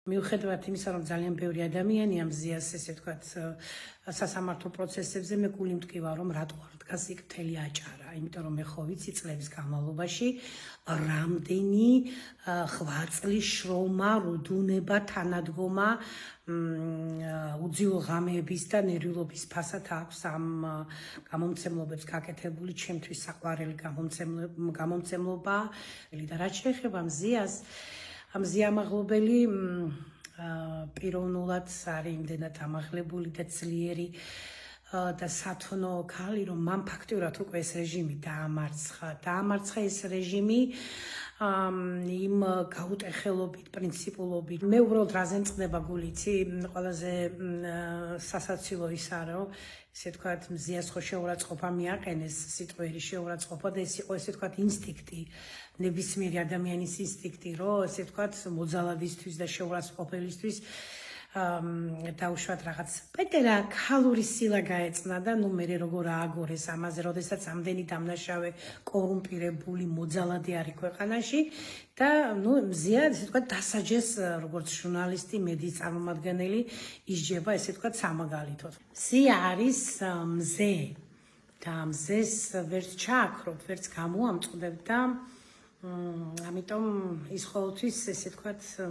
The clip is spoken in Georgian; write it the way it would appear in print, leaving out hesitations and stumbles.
მიუხედავად იმისა, რომ ძალიან ბევრი ადამიანია მზიას ესე ვთქვათ სასამართლო პროცესებზე, მე გული მტკივა, რომ რატო არ დგას იქ მთელი აჭარა, იმიტომ რომ მე ხო ვიცი წლების განმავლობაში რამდენი ღვაწლის შრომა, რუდუნება, თანადგომა უძილო ღამეების და ნერვიულობის ფასად აქვს ამ გამომცემლობებს გაკეთებული, ჩემთვის საყვარელი გამომცემლობა და რაც შეეხება მზიას, მზია ამაღლობელი პიროვნულად არის იმდენად ამაღლებული და ძლიერი და სათონო ქალი, რომ მან ფაქტიურად უკვე ეს რეჟიმი დაამარცხა ეს რეჟიმი იმ გაუტეხელობით, პრინციპულობით. მე უბრალოდ რაზე მწყდება გული, იცი, ყველაზე სასაცილო ისაა, რომ ესე ვთქვათ, მზიას ხო შეურაცხყოფა მიაყენეს, სიტყვიერი შეურაცხყოფა და ეს იყო ესე ვთქვათ ინსტინქტი, ნებისმიერი ადამიანის ინსტინქტი, რომ ესე ვთქვათ, მოძალადისთვის და შეურაცხყოფელისთვის დაუშვათ რაღაც პეტერა ქალური სილა გაეწნა და ნუ მე როგორ ააგორეს ამაზე, როდესაც ამდენი დამნაშავე კორუმპირებული მოძალადი არის ქვეყანაში და ნუ მზია ესე ვთქვათ დასაჯეს როგორც ჟურნალისტი, მედიის წარმომადგენელი ისჯება ესე ვთქვათ სამაგალითოდ. მზია არის მზე და მზეს ვერც ჩააქრობ, ვერც გამოამწყდებ და ამიტომ ის ყოველთვის ესე ვთქვათ